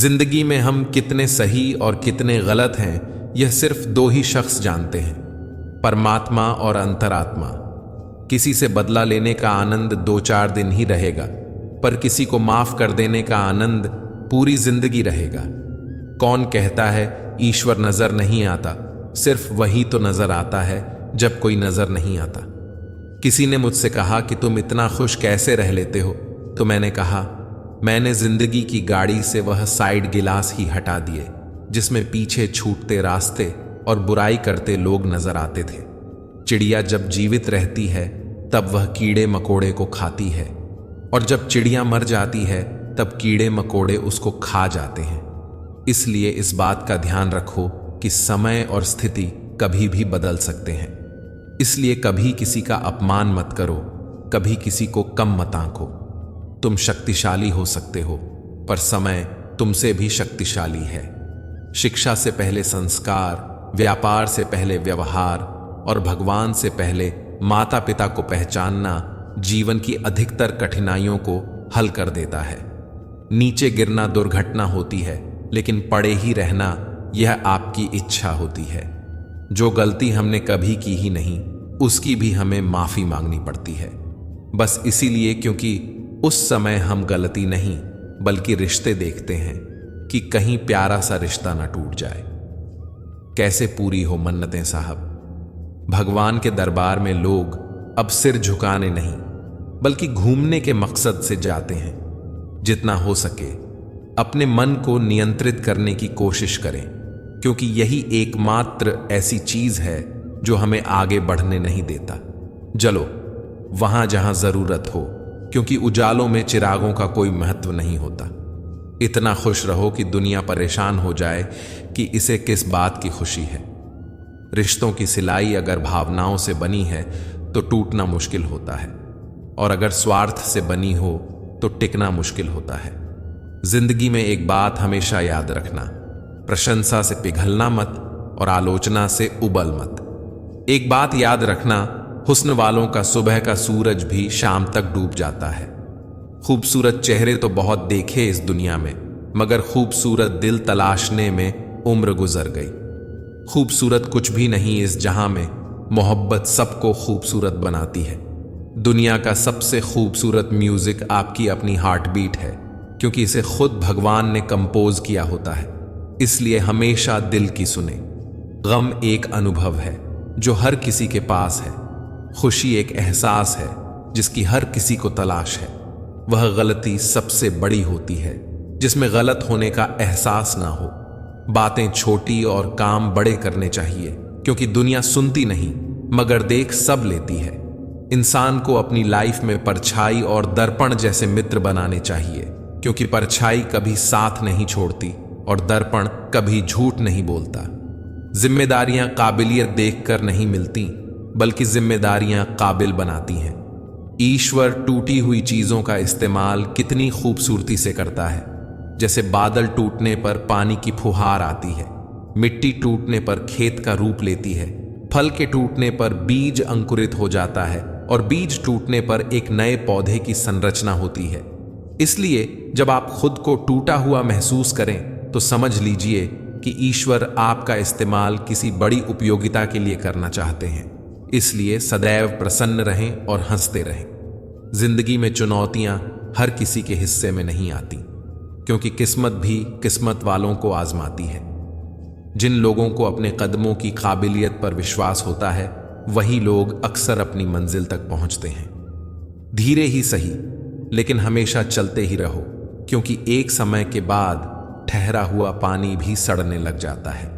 जिंदगी में हम कितने सही और कितने गलत हैं, यह सिर्फ दो ही शख्स जानते हैं, परमात्मा और अंतरात्मा। किसी से बदला लेने का आनंद 2-4 दिन ही रहेगा, पर किसी को माफ कर देने का आनंद पूरी जिंदगी रहेगा। कौन कहता है ईश्वर नजर नहीं आता? सिर्फ वही तो नजर आता है जब कोई नजर नहीं आता। किसी ने मुझसे कहा कि तुम इतना खुश कैसे रह लेते हो, तो मैंने कहा मैंने जिंदगी की गाड़ी से वह साइड गिलास ही हटा दिए जिसमें पीछे छूटते रास्ते और बुराई करते लोग नजर आते थे। चिड़िया जब जीवित रहती है तब वह कीड़े मकोड़े को खाती है, और जब चिड़िया मर जाती है तब कीड़े मकोड़े उसको खा जाते हैं। इसलिए इस बात का ध्यान रखो कि समय और स्थिति कभी भी बदल सकते हैं। इसलिए कभी किसी का अपमान मत करो, कभी किसी को कम मत आंको। तुम शक्तिशाली हो सकते हो, पर समय तुमसे भी शक्तिशाली है। शिक्षा से पहले संस्कार, व्यापार से पहले व्यवहार और भगवान से पहले माता पिता को पहचानना जीवन की अधिकतर कठिनाइयों को हल कर देता है। नीचे गिरना दुर्घटना होती है, लेकिन पड़े ही रहना यह आपकी इच्छा होती है। जो गलती हमने कभी की ही नहीं, उसकी भी हमें माफी मांगनी पड़ती है, बस इसीलिए क्योंकि उस समय हम गलती नहीं बल्कि रिश्ते देखते हैं कि कहीं प्यारा सा रिश्ता ना टूट जाए। कैसे पूरी हो मन्नतें साहब। भगवान के दरबार में लोग अब सिर झुकाने नहीं बल्कि घूमने के मकसद से जाते हैं। जितना हो सके अपने मन को नियंत्रित करने की कोशिश करें, क्योंकि यही एकमात्र ऐसी चीज है जो हमें आगे बढ़ने नहीं देता। चलो वहां जहां जरूरत हो, क्योंकि उजालों में चिरागों का कोई महत्व नहीं होता। इतना खुश रहो कि दुनिया परेशान हो जाए कि इसे किस बात की खुशी है। रिश्तों की सिलाई अगर भावनाओं से बनी है तो टूटना मुश्किल होता है, और अगर स्वार्थ से बनी हो तो टिकना मुश्किल होता है। जिंदगी में एक बात हमेशा याद रखना, प्रशंसा से पिघलना मत और आलोचना से उबल मत। एक बात याद रखना, हुस्न वालों का सुबह का सूरज भी शाम तक डूब जाता है। खूबसूरत चेहरे तो बहुत देखे इस दुनिया में, मगर खूबसूरत दिल तलाशने में उम्र गुजर गई। खूबसूरत कुछ भी नहीं इस जहां में, मोहब्बत सबको खूबसूरत बनाती है। दुनिया का सबसे खूबसूरत म्यूजिक आपकी अपनी हार्ट बीट है, क्योंकि इसे खुद भगवान ने कंपोज किया होता है। इसलिए हमेशा दिल की सुने। गम एक अनुभव है जो हर किसी के पास है। खुशी एक एहसास है जिसकी हर किसी को तलाश है। वह गलती सबसे बड़ी होती है जिसमें गलत होने का एहसास ना हो। बातें छोटी और काम बड़े करने चाहिए, क्योंकि दुनिया सुनती नहीं मगर देख सब लेती है। इंसान को अपनी लाइफ में परछाई और दर्पण जैसे मित्र बनाने चाहिए, क्योंकि परछाई कभी साथ नहीं छोड़ती और दर्पण कभी झूठ नहीं बोलता। जिम्मेदारियां काबिलियत देखकर नहीं मिलती, बल्कि जिम्मेदारियां काबिल बनाती हैं। ईश्वर टूटी हुई चीजों का इस्तेमाल कितनी खूबसूरती से करता है। जैसे बादल टूटने पर पानी की फुहार आती है, मिट्टी टूटने पर खेत का रूप लेती है, फल के टूटने पर बीज अंकुरित हो जाता है और बीज टूटने पर एक नए पौधे की संरचना होती है। इसलिए जब आप खुद को टूटा हुआ महसूस करें तो समझ लीजिए कि ईश्वर आपका इस्तेमाल किसी बड़ी उपयोगिता के लिए करना चाहते हैं। इसलिए सदैव प्रसन्न रहें और हंसते रहें। जिंदगी में चुनौतियां हर किसी के हिस्से में नहीं आती, क्योंकि किस्मत भी किस्मत वालों को आजमाती है। जिन लोगों को अपने कदमों की काबिलियत पर विश्वास होता है, वही लोग अक्सर अपनी मंजिल तक पहुंचते हैं। धीरे ही सही, लेकिन हमेशा चलते ही रहो, क्योंकि एक समय के बाद ठहरा हुआ पानी भी सड़ने लग जाता है।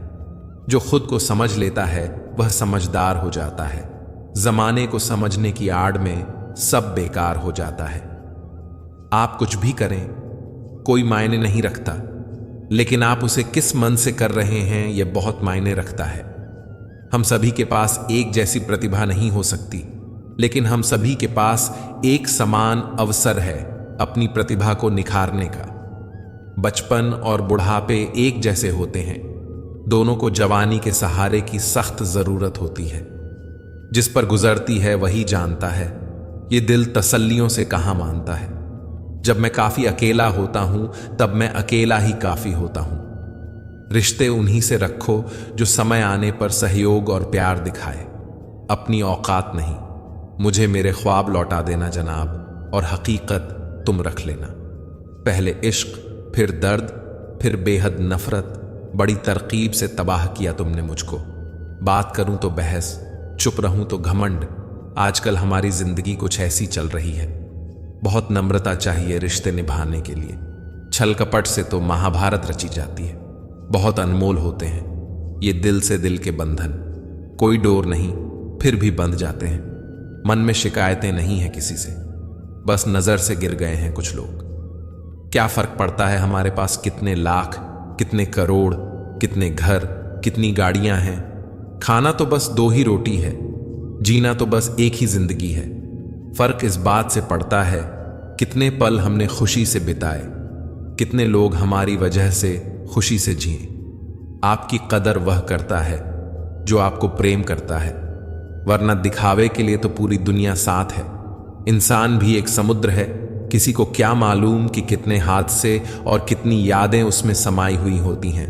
जो खुद को समझ लेता है वह समझदार हो जाता है। जमाने को समझने की आड़ में सब बेकार हो जाता है। आप कुछ भी करें कोई मायने नहीं रखता, लेकिन आप उसे किस मन से कर रहे हैं यह बहुत मायने रखता है। हम सभी के पास एक जैसी प्रतिभा नहीं हो सकती, लेकिन हम सभी के पास एक समान अवसर है अपनी प्रतिभा को निखारने का। बचपन और बुढ़ापे एक जैसे होते हैं, दोनों को जवानी के सहारे की सख्त जरूरत होती है। जिस पर गुजरती है वही जानता है, ये दिल तसल्लियों से कहां मानता है। जब मैं काफी अकेला होता हूं तब मैं अकेला ही काफी होता हूं। रिश्ते उन्हीं से रखो जो समय आने पर सहयोग और प्यार दिखाए, अपनी औकात नहीं। मुझे मेरे ख्वाब लौटा देना जनाब, और हकीकत तुम रख लेना। पहले इश्क, फिर दर्द, फिर बेहद नफरत, बड़ी तरकीब से तबाह किया तुमने मुझको। बात करूं तो बहस, चुप रहूं तो घमंड। आजकल हमारी जिंदगी कुछ ऐसी चल रही है। बहुत नम्रता चाहिए रिश्ते निभाने के लिए। छल कपट से तो महाभारत रची जाती है। बहुत अनमोल होते हैं ये दिल से दिल के बंधन। कोई डोर नहीं, फिर भी बंध जाते हैं। मन में शिकायतें नहीं है किसी से, बस नजर से गिर गए हैं कुछ लोग। क्या फर्क पड़ता है हमारे पास कितने लाख, कितने करोड़, कितने घर, कितनी गाड़ियां हैं। खाना तो बस 2 ही रोटी है, जीना तो बस एक ही जिंदगी है। फर्क इस बात से पड़ता है कितने पल हमने खुशी से बिताए, कितने लोग हमारी वजह से खुशी से जिए। आपकी कदर वह करता है जो आपको प्रेम करता है, वरना दिखावे के लिए तो पूरी दुनिया साथ है। इंसान भी एक समुद्र है, किसी को क्या मालूम कि कितने हादसे और कितनी यादें उसमें समाई हुई होती हैं।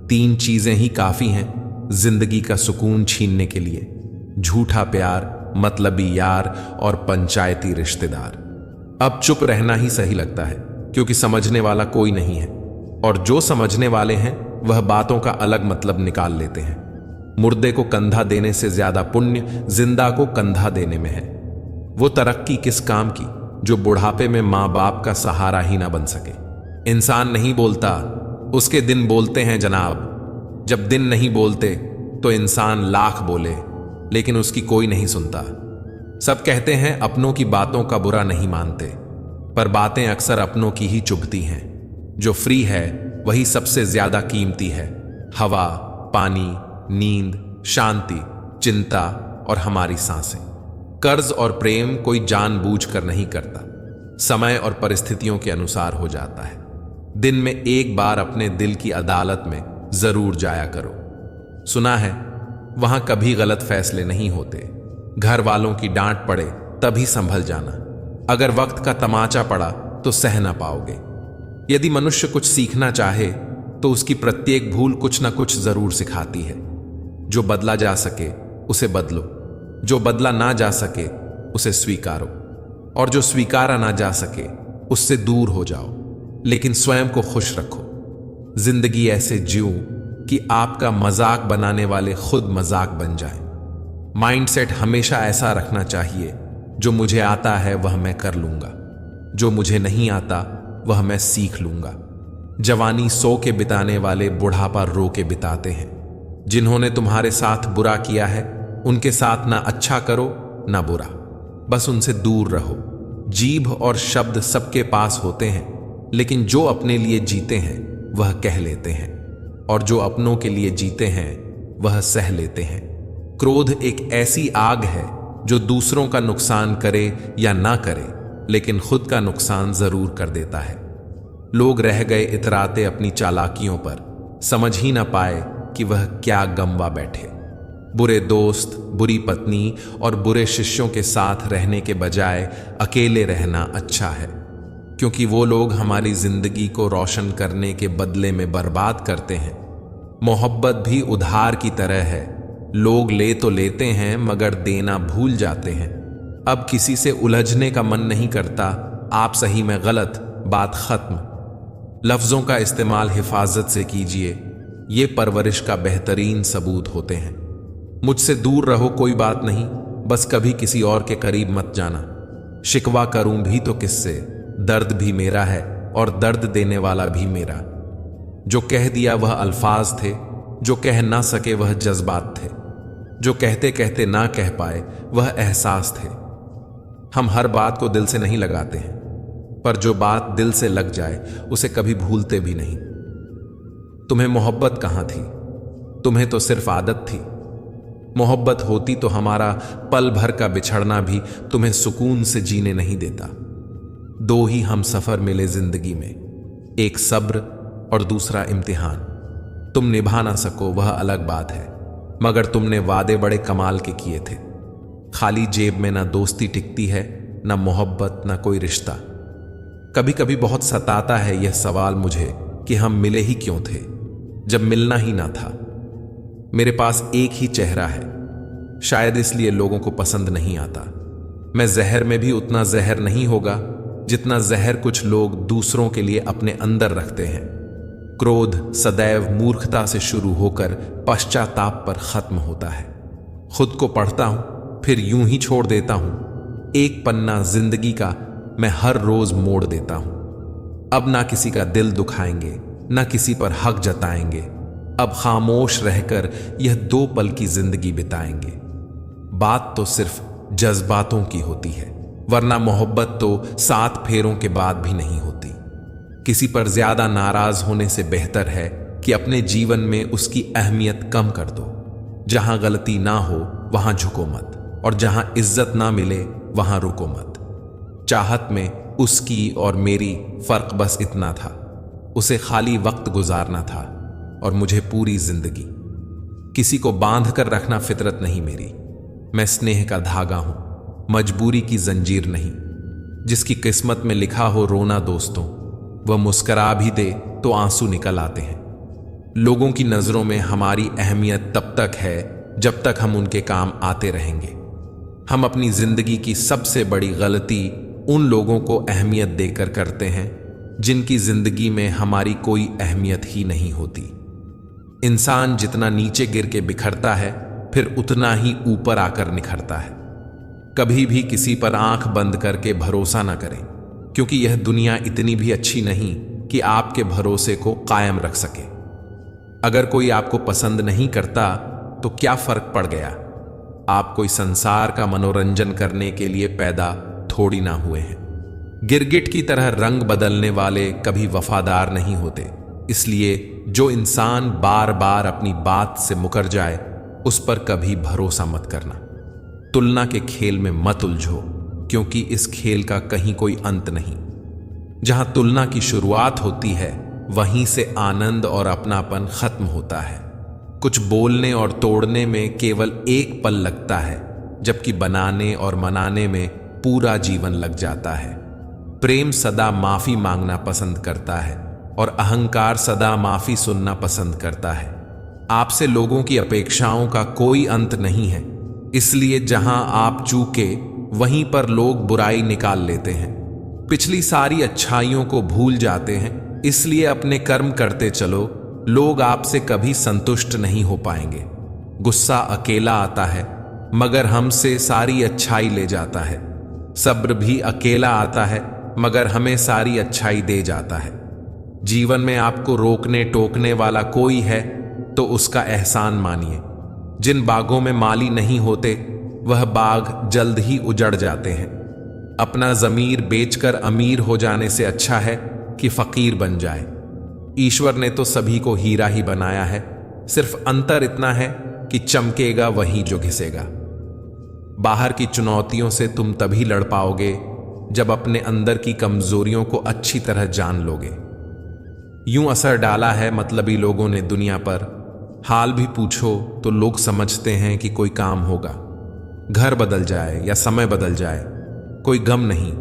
3 चीजें ही काफी हैं जिंदगी का सुकून छीनने के लिए: झूठा प्यार, मतलबी यार और पंचायती रिश्तेदार। अब चुप रहना ही सही लगता है, क्योंकि समझने वाला कोई नहीं है, और जो समझने वाले हैं वह बातों का अलग मतलब निकाल लेते हैं। मुर्दे को कंधा देने से ज्यादा पुण्य जिंदा को कंधा देने में है। वो तरक्की किस काम की जो बुढ़ापे में मां बाप का सहारा ही ना बन सके। इंसान नहीं बोलता, उसके दिन बोलते हैं जनाब। जब दिन नहीं बोलते तो इंसान लाख बोले, लेकिन उसकी कोई नहीं सुनता। सब कहते हैं अपनों की बातों का बुरा नहीं मानते, पर बातें अक्सर अपनों की ही चुभती हैं। जो फ्री है वही सबसे ज्यादा कीमती है। हवा, पानी, नींद, शांति, चिंता और हमारी सांसें। कर्ज और प्रेम कोई जानबूझकर नहीं करता, समय और परिस्थितियों के अनुसार हो जाता है। दिन में एक बार अपने दिल की अदालत में जरूर जाया करो। सुना है वहां कभी गलत फैसले नहीं होते। घर वालों की डांट पड़े तभी संभल जाना। अगर वक्त का तमाचा पड़ा तो सह ना पाओगे। यदि मनुष्य कुछ सीखना चाहे तो उसकी प्रत्येक भूल कुछ ना कुछ जरूर सिखाती है। जो बदला जा सके उसे बदलो, जो बदला ना जा सके उसे स्वीकारो, और जो स्वीकारा ना जा सके उससे दूर हो जाओ, लेकिन स्वयं को खुश रखो। जिंदगी ऐसे जियो कि आपका मजाक बनाने वाले खुद मजाक बन जाएं। माइंडसेट हमेशा ऐसा रखना चाहिए, जो मुझे आता है वह मैं कर लूंगा, जो मुझे नहीं आता वह मैं सीख लूंगा। जवानी सो के बिताने वाले बुढ़ापा रो के बिताते हैं। जिन्होंने तुम्हारे साथ बुरा किया है उनके साथ ना अच्छा करो ना बुरा, बस उनसे दूर रहो। जीभ और शब्द सबके पास होते हैं, लेकिन जो अपने लिए जीते हैं वह कह लेते हैं, और जो अपनों के लिए जीते हैं वह सह लेते हैं। क्रोध एक ऐसी आग है जो दूसरों का नुकसान करे या ना करे, लेकिन खुद का नुकसान जरूर कर देता है। लोग रह गए इतराते अपनी चालाकियों पर, समझ ही ना पाए कि वह क्या गमवा बैठे। बुरे दोस्त, बुरी पत्नी और बुरे शिष्यों के साथ रहने के बजाय अकेले रहना अच्छा है, क्योंकि वो लोग हमारी जिंदगी को रोशन करने के बदले में बर्बाद करते हैं। मोहब्बत भी उधार की तरह है, लोग ले तो लेते हैं मगर देना भूल जाते हैं। अब किसी से उलझने का मन नहीं करता, आप सही में गलत, बात खत्म। लफ्जों का इस्तेमाल हिफाजत से कीजिए, ये परवरिश का बेहतरीन सबूत होते हैं। मुझसे दूर रहो कोई बात नहीं, बस कभी किसी और के करीब मत जाना। शिकवा करूं भी तो किससे, दर्द भी मेरा है और दर्द देने वाला भी मेरा। जो कह दिया वह अल्फाज थे, जो कह ना सके वह जज्बात थे, जो कहते कहते ना कह पाए वह एहसास थे। हम हर बात को दिल से नहीं लगाते हैं, पर जो बात दिल से लग जाए उसे कभी भूलते भी नहीं। तुम्हें मोहब्बत कहां थी? तुम्हें तो सिर्फ आदत थी। मोहब्बत होती तो हमारा पल भर का बिछड़ना भी तुम्हें सुकून से जीने नहीं देता। 2 ही हम सफर मिले जिंदगी में, एक सब्र और दूसरा इम्तिहान। तुम निभा ना सको वह अलग बात है, मगर तुमने वादे बड़े कमाल के किए थे। खाली जेब में ना दोस्ती टिकती है, ना मोहब्बत, ना कोई रिश्ता। कभी कभी बहुत सताता है यह सवाल मुझे कि हम मिले ही क्यों थे जब मिलना ही ना था। मेरे पास एक ही चेहरा है, शायद इसलिए लोगों को पसंद नहीं आता। मैं जहर में भी उतना जहर नहीं होगा जितना जहर कुछ लोग दूसरों के लिए अपने अंदर रखते हैं। क्रोध सदैव मूर्खता से शुरू होकर पश्चाताप पर खत्म होता है। खुद को पढ़ता हूं, फिर यूं ही छोड़ देता हूं। एक पन्ना जिंदगी का मैं हर रोज मोड़ देता हूं। अब ना किसी का दिल दुखाएंगे, ना किसी पर हक जताएंगे। अब खामोश रहकर यह 2 पल की जिंदगी बिताएंगे। बात तो सिर्फ जज्बातों की होती है, वरना मोहब्बत तो 7 फेरों के बाद भी नहीं होती। किसी पर ज्यादा नाराज होने से बेहतर है कि अपने जीवन में उसकी अहमियत कम कर दो। जहां गलती ना हो वहां झुको मत, और जहां इज्जत ना मिले वहां रुको मत। चाहत में उसकी और मेरी फर्क बस इतना था, उसे खाली वक्त गुजारना था और मुझे पूरी जिंदगी। किसी को बांध कर रखना फितरत नहीं मेरी। मैं स्नेह का धागा हूं, मजबूरी की जंजीर नहीं। जिसकी किस्मत में लिखा हो रोना दोस्तों, वह मुस्करा भी दे तो आंसू निकल आते हैं। लोगों की नजरों में हमारी अहमियत तब तक है जब तक हम उनके काम आते रहेंगे। हम अपनी जिंदगी की सबसे बड़ी गलती उन लोगों को अहमियत देकर करते हैं जिनकी जिंदगी में हमारी कोई अहमियत ही नहीं होती। इंसान जितना नीचे गिर के बिखरता है, फिर उतना ही ऊपर आकर निखरता है। कभी भी किसी पर आंख बंद करके भरोसा ना करें, क्योंकि यह दुनिया इतनी भी अच्छी नहीं कि आपके भरोसे को कायम रख सके। अगर कोई आपको पसंद नहीं करता तो क्या फर्क पड़ गया? आप कोई संसार का मनोरंजन करने के लिए पैदा थोड़ी ना हुए हैं। गिरगिट की तरह रंग बदलने वाले कभी वफादार नहीं होते। इसलिए जो इंसान बार बार अपनी बात से मुकर जाए, उस पर कभी भरोसा मत करना। तुलना के खेल में मत उलझो, क्योंकि इस खेल का कहीं कोई अंत नहीं। जहां तुलना की शुरुआत होती है, वहीं से आनंद और अपनापन खत्म होता है। कुछ बोलने और तोड़ने में केवल एक पल लगता है, जबकि बनाने और मनाने में पूरा जीवन लग जाता है। प्रेम सदा माफी मांगना पसंद करता है और अहंकार सदा माफी सुनना पसंद करता है। आपसे लोगों की अपेक्षाओं का कोई अंत नहीं है, इसलिए जहां आप चूके वहीं पर लोग बुराई निकाल लेते हैं। पिछली सारी अच्छाइयों को भूल जाते हैं, इसलिए अपने कर्म करते चलो। लोग आपसे कभी संतुष्ट नहीं हो पाएंगे। गुस्सा अकेला आता है, मगर हमसे सारी अच्छाई ले जाता है। सब्र भी अकेला आता है, मगर हमें सारी अच्छाई दे जाता है। जीवन में आपको रोकने टोकने वाला कोई है तो उसका एहसान मानिए। जिन बागों में माली नहीं होते, वह बाग जल्द ही उजड़ जाते हैं। अपना ज़मीर बेचकर अमीर हो जाने से अच्छा है कि फकीर बन जाए। ईश्वर ने तो सभी को हीरा ही बनाया है, सिर्फ अंतर इतना है कि चमकेगा वही जो घिसेगा। बाहर की चुनौतियों से तुम तभी लड़ पाओगे जब अपने अंदर की कमजोरियों को अच्छी तरह जान लोगे। यूं असर डाला है मतलबी लोगों ने दुनिया पर, हाल भी पूछो तो लोग समझते हैं कि कोई काम होगा। घर बदल जाए या समय बदल जाए, कोई गम नहीं,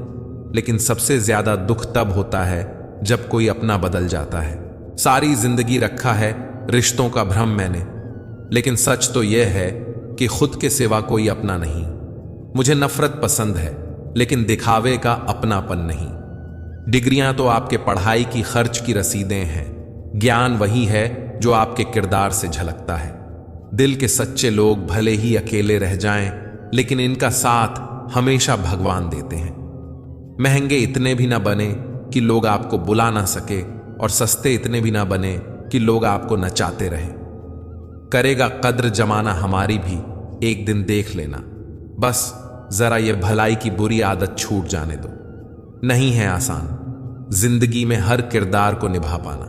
लेकिन सबसे ज्यादा दुख तब होता है जब कोई अपना बदल जाता है। सारी जिंदगी रखा है रिश्तों का भ्रम मैंने, लेकिन सच तो यह है कि खुद के सिवा कोई अपना नहीं। मुझे नफरत पसंद है, लेकिन दिखावे का अपनापन नहीं। डिग्रियां तो आपके पढ़ाई की खर्च की रसीदें हैं, ज्ञान वही है जो आपके किरदार से झलकता है। दिल के सच्चे लोग भले ही अकेले रह जाएं, लेकिन इनका साथ हमेशा भगवान देते हैं। महंगे इतने भी ना बने कि लोग आपको बुला ना सके, और सस्ते इतने भी ना बने कि लोग आपको नचाते रहें। करेगा कद्र जमाना हमारी भी, एक दिन देख लेना। बस जरा ये भलाई की बुरी आदत छूट जाने दो। नहीं है आसान जिंदगी में हर किरदार को निभा पाना।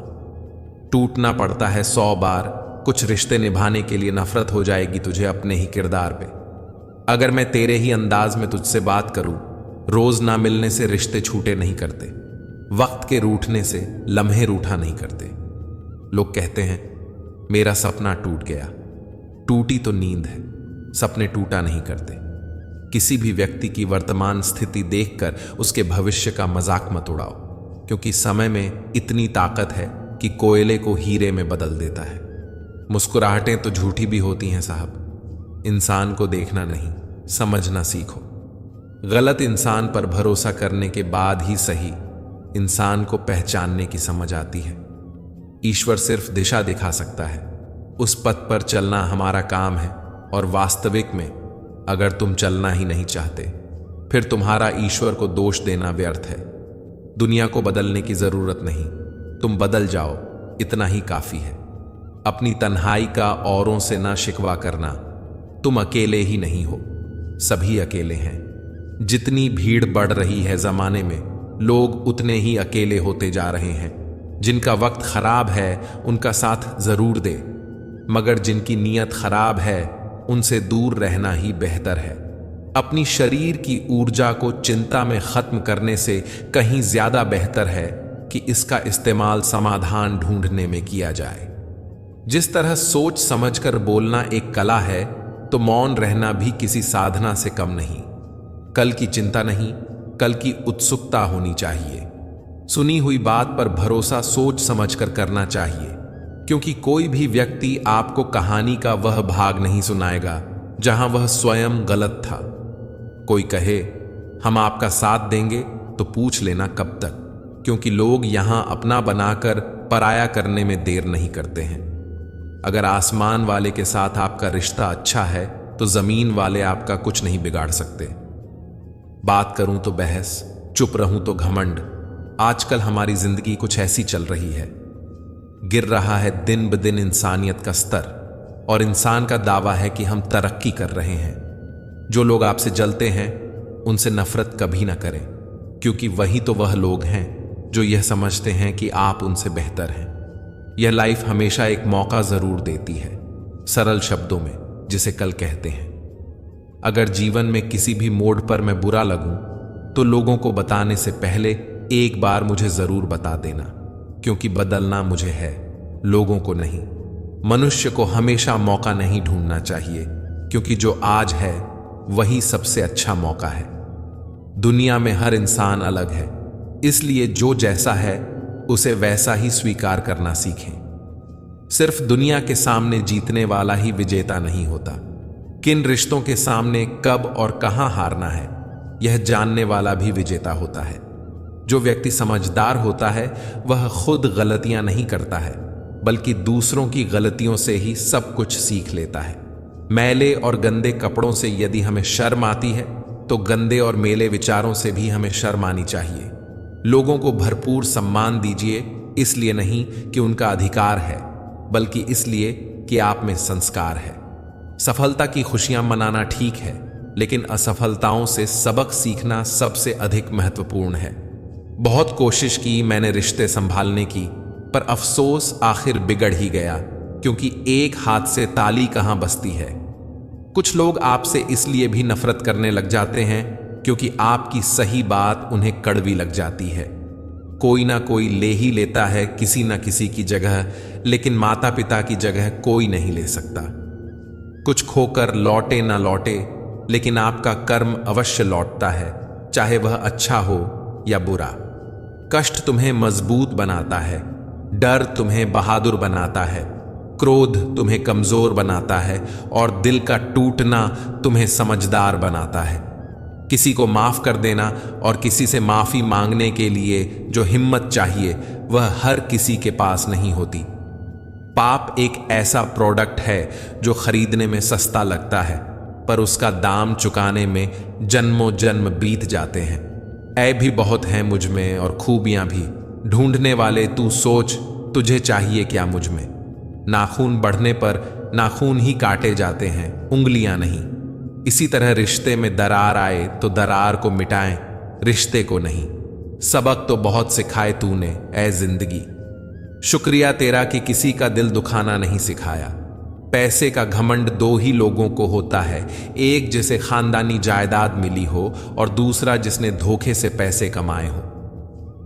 टूटना पड़ता है 100 बार, कुछ रिश्ते निभाने के लिए नफरत हो जाएगी तुझे अपने ही किरदार पे। अगर मैं तेरे ही अंदाज में तुझसे बात करूं, रोज ना मिलने से रिश्ते छूटे नहीं करते, वक्त के रूठने से लम्हे रूठा नहीं करते। लोग कहते हैं मेरा सपना टूट गया। टूटी तो नींद है, सपने टूटा नहीं करते। किसी भी व्यक्ति की वर्तमान स्थिति देखकर उसके भविष्य का मजाक मत उड़ाओ। क्योंकि समय में इतनी ताकत है कि कोयले को हीरे में बदल देता है। मुस्कुराहटें तो झूठी भी होती हैं साहब। इंसान को देखना नहीं, समझना सीखो। गलत इंसान पर भरोसा करने के बाद ही सही इंसान को पहचानने की समझ आती है। ईश्वर सिर्फ दिशा दिखा सकता है, उस पथ पर चलना हमारा काम है। और वास्तविक में अगर तुम चलना ही नहीं चाहते, फिर तुम्हारा ईश्वर को दोष देना व्यर्थ है। दुनिया को बदलने की जरूरत नहीं, तुम बदल जाओ, इतना ही काफी है। अपनी तन्हाई का औरों से ना शिकवा करना। तुम अकेले ही नहीं हो, सभी अकेले हैं। जितनी भीड़ बढ़ रही है जमाने में, लोग उतने ही अकेले होते जा रहे हैं। जिनका वक्त खराब है उनका साथ जरूर दे, मगर जिनकी नीयत खराब है उनसे दूर रहना ही बेहतर है। अपनी शरीर की ऊर्जा को चिंता में खत्म करने से कहीं ज्यादा बेहतर है कि इसका इस्तेमाल समाधान ढूंढने में किया जाए। जिस तरह सोच समझकर बोलना एक कला है, तो मौन रहना भी किसी साधना से कम नहीं। कल की चिंता नहीं, कल की उत्सुकता होनी चाहिए। सुनी हुई बात पर भरोसा सोच समझकर करना चाहिए, क्योंकि कोई भी व्यक्ति आपको कहानी का वह भाग नहीं सुनाएगा जहां वह स्वयं गलत था। कोई कहे हम आपका साथ देंगे तो पूछ लेना कब तक, क्योंकि लोग यहां अपना बनाकर पराया करने में देर नहीं करते हैं। अगर आसमान वाले के साथ आपका रिश्ता अच्छा है तो जमीन वाले आपका कुछ नहीं बिगाड़ सकते। बात करूं तो बहस, चुप रहूं तो घमंड। आजकल हमारी जिंदगी कुछ ऐसी चल रही है। गिर रहा है दिन ब दिन इंसानियत का स्तर, और इंसान का दावा है कि हम तरक्की कर रहे हैं। जो लोग आपसे जलते हैं उनसे नफरत कभी ना करें, क्योंकि वही तो वह लोग हैं जो यह समझते हैं कि आप उनसे बेहतर हैं। यह लाइफ हमेशा एक मौका जरूर देती है, सरल शब्दों में जिसे कल कहते हैं। अगर जीवन में किसी भी मोड़ पर मैं बुरा लगूं तो लोगों को बताने से पहले एक बार मुझे जरूर बता देना, क्योंकि बदलना मुझे है, लोगों को नहीं। मनुष्य को हमेशा मौका नहीं ढूंढना चाहिए, क्योंकि जो आज है वही सबसे अच्छा मौका है। दुनिया में हर इंसान अलग है, इसलिए जो जैसा है उसे वैसा ही स्वीकार करना सीखें। सिर्फ दुनिया के सामने जीतने वाला ही विजेता नहीं होता। किन रिश्तों के सामने कब और कहां हारना है, यह जानने वाला भी विजेता होता है। जो व्यक्ति समझदार होता है वह खुद गलतियां नहीं करता है, बल्कि दूसरों की गलतियों से ही सब कुछ सीख लेता है। मैले और गंदे कपड़ों से यदि हमें शर्म आती है तो गंदे और मेले विचारों से भी हमें शर्म आनी चाहिए। लोगों को भरपूर सम्मान दीजिए, इसलिए नहीं कि उनका अधिकार है, बल्कि इसलिए कि आप में संस्कार है। सफलता की खुशियां मनाना ठीक है, लेकिन असफलताओं से सबक सीखना सबसे अधिक महत्वपूर्ण है। बहुत कोशिश की मैंने रिश्ते संभालने की, पर अफसोस आखिर बिगड़ ही गया, क्योंकि एक हाथ से ताली कहां बजती है। कुछ लोग आपसे इसलिए भी नफरत करने लग जाते हैं क्योंकि आपकी सही बात उन्हें कड़वी लग जाती है। कोई ना कोई ले ही लेता है किसी ना किसी की जगह, लेकिन माता पिता की जगह कोई नहीं ले सकता। कुछ खोकर लौटे ना लौटे, लेकिन आपका कर्म अवश्य लौटता है, चाहे वह अच्छा हो या बुरा। कष्ट तुम्हें मजबूत बनाता है, डर तुम्हें बहादुर बनाता है, क्रोध तुम्हें कमजोर बनाता है, और दिल का टूटना तुम्हें समझदार बनाता है। किसी को माफ कर देना और किसी से माफी मांगने के लिए जो हिम्मत चाहिए वह हर किसी के पास नहीं होती। पाप एक ऐसा प्रोडक्ट है जो खरीदने में सस्ता लगता है, पर उसका दाम चुकाने में जन्मों जन्म बीत जाते हैं। ऐब भी बहुत हैं मुझ में और खूबियां भी, ढूंढने वाले तू सोच तुझे चाहिए क्या मुझ में। नाखून बढ़ने पर नाखून ही काटे जाते हैं, उंगलियां नहीं। इसी तरह रिश्ते में दरार आए तो दरार को मिटाएं, रिश्ते को नहीं। सबक तो बहुत सिखाए तूने ऐ जिंदगी, शुक्रिया तेरा कि किसी का दिल दुखाना नहीं सिखाया। पैसे का घमंड दो ही लोगों को होता है, एक जिसे खानदानी जायदाद मिली हो और दूसरा जिसने धोखे से पैसे कमाए हो।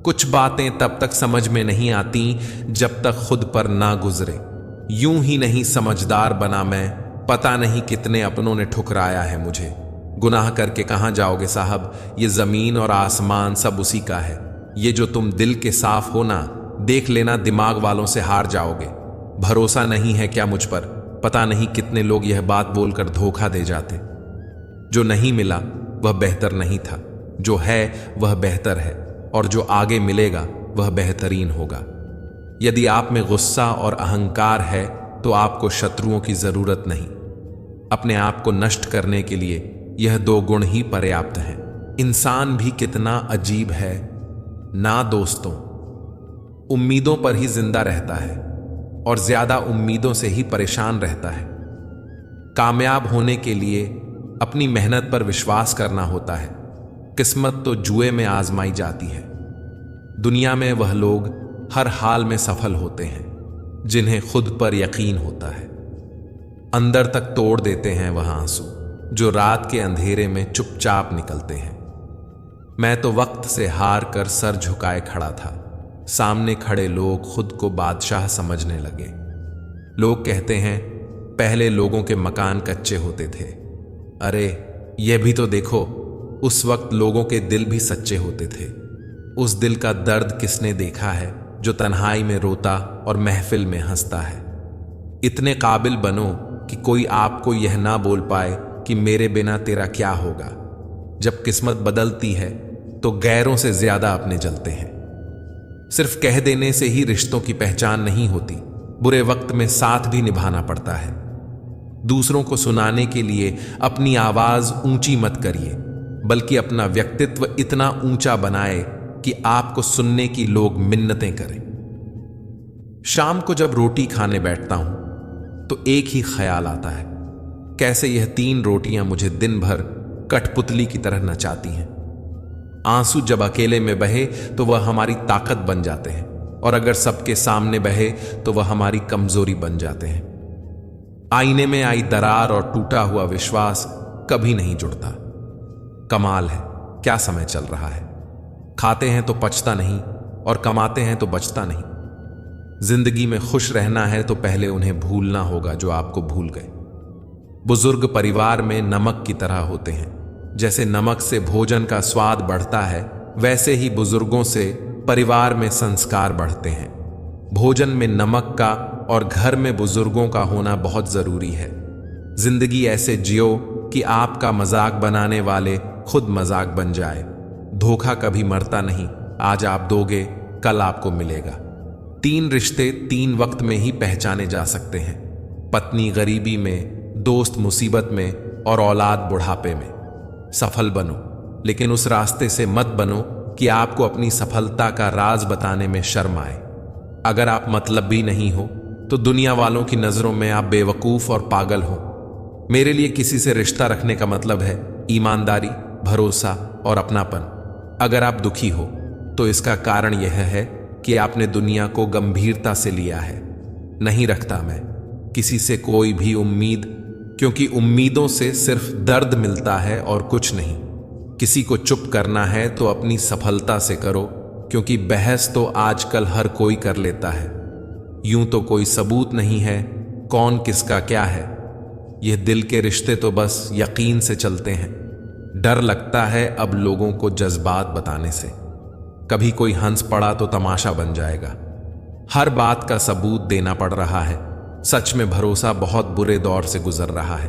कुछ बातें तब तक समझ में नहीं आती जब तक खुद पर ना गुजरे। यूं ही नहीं समझदार बना मैं, पता नहीं कितने अपनों ने ठुकराया है मुझे। गुनाह करके कहां जाओगे साहब, ये जमीन और आसमान सब उसी का है। ये जो तुम दिल के साफ हो ना, देख लेना दिमाग वालों से हार जाओगे। भरोसा नहीं है क्या मुझ पर? पता नहीं कितने लोग यह बात बोलकर धोखा दे जाते। जो नहीं मिला वह बेहतर नहीं था, जो है वह बेहतर है, और जो आगे मिलेगा वह बेहतरीन होगा। यदि आप में गुस्सा और अहंकार है तो आपको शत्रुओं की जरूरत नहीं। अपने आप को नष्ट करने के लिए यह दो गुण ही पर्याप्त हैं। इंसान भी कितना अजीब है ना दोस्तों, उम्मीदों पर ही जिंदा रहता है और ज्यादा उम्मीदों से ही परेशान रहता है। कामयाब होने के लिए अपनी मेहनत पर विश्वास करना होता है। किस्मत तो जुए में आजमाई जाती है। दुनिया में वह लोग हर हाल में सफल होते हैं जिन्हें खुद पर यकीन होता है। अंदर तक तोड़ देते हैं वह आंसू जो रात के अंधेरे में चुपचाप निकलते हैं। मैं तो वक्त से हार कर सर झुकाए खड़ा था। सामने खड़े लोग खुद को बादशाह समझने लगे। लोग कहते हैं पहले लोगों के मकान कच्चे होते थे। अरे यह भी तो देखो, उस वक्त लोगों के दिल भी सच्चे होते थे। उस दिल का दर्द किसने देखा है जो तन्हाई में रोता और महफिल में हंसता है। इतने काबिल बनो कि कोई आपको यह ना बोल पाए कि मेरे बिना तेरा क्या होगा। जब किस्मत बदलती है तो गैरों से ज्यादा अपने जलते हैं। सिर्फ कह देने से ही रिश्तों की पहचान नहीं होती, बुरे वक्त में साथ भी निभाना पड़ता है। दूसरों को सुनाने के लिए अपनी आवाज ऊंची मत करिए, बल्कि अपना व्यक्तित्व इतना ऊंचा बनाए कि आपको सुनने की लोग मिन्नतें करें। शाम को जब रोटी खाने बैठता हूं तो एक ही ख्याल आता है, कैसे यह 3 रोटियां मुझे दिन भर कठपुतली की तरह नचाती हैं। आंसू जब अकेले में बहे तो वह हमारी ताकत बन जाते हैं, और अगर सबके सामने बहे तो वह हमारी कमजोरी बन जाते हैं। आईने में आई दरार और टूटा हुआ विश्वास कभी नहीं जुड़ता। कमाल है क्या समय चल रहा है। खाते हैं तो पचता नहीं और कमाते हैं तो बचता नहीं। जिंदगी में खुश रहना है तो पहले उन्हें भूलना होगा जो आपको भूल गए। बुजुर्ग परिवार में नमक की तरह होते हैं। जैसे नमक से भोजन का स्वाद बढ़ता है, वैसे ही बुजुर्गों से परिवार में संस्कार बढ़ते हैं। भोजन में नमक का और घर में बुजुर्गों का होना बहुत जरूरी है। जिंदगी ऐसे जियो कि आपका मजाक बनाने वाले खुद मजाक बन जाए। धोखा कभी मरता नहीं, आज आप दोगे कल आपको मिलेगा। 3 रिश्ते 3 वक्त में ही पहचाने जा सकते हैं। पत्नी गरीबी में, दोस्त मुसीबत में और औलाद बुढ़ापे में। सफल बनो, लेकिन उस रास्ते से मत बनो कि आपको अपनी सफलता का राज बताने में शर्म आए। अगर आप मतलबी नहीं हो तो दुनिया वालों की नजरों में आप बेवकूफ और पागल हो। मेरे लिए किसी से रिश्ता रखने का मतलब है ईमानदारी, भरोसा और अपनापन। अगर आप दुखी हो तो इसका कारण यह है कि आपने दुनिया को गंभीरता से लिया है। नहीं रखता मैं किसी से कोई भी उम्मीद, क्योंकि उम्मीदों से सिर्फ दर्द मिलता है और कुछ नहीं। किसी को चुप करना है तो अपनी सफलता से करो, क्योंकि बहस तो आजकल हर कोई कर लेता है। यूं तो कोई सबूत नहीं है कौन किसका क्या है। यह दिल के रिश्ते तो बस यकीन से चलते हैं। डर लगता है अब लोगों को जज्बात बताने से। कभी कोई हंस पड़ा तो तमाशा बन जाएगा। हर बात का सबूत देना पड़ रहा है। सच में भरोसा बहुत बुरे दौर से गुजर रहा है।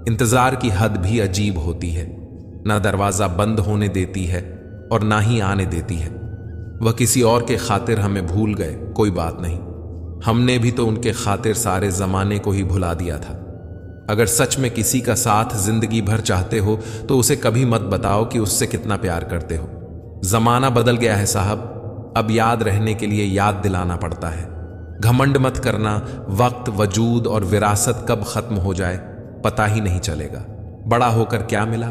इंतजार की हद भी अजीब होती है। ना दरवाजा बंद होने देती है और ना ही आने देती है। वह किसी और के खातिर हमें भूल गए, कोई बात नहीं, हमने भी तो उनके खातिर सारे जमाने को ही भुला दिया था। अगर सच में किसी का साथ जिंदगी भर चाहते हो तो उसे कभी मत बताओ कि उससे कितना प्यार करते हो। जमाना बदल गया है साहब, अब याद रहने के लिए याद दिलाना पड़ता है। घमंड मत करना, वक्त, वजूद और विरासत कब खत्म हो जाए पता ही नहीं चलेगा। बड़ा होकर क्या मिला?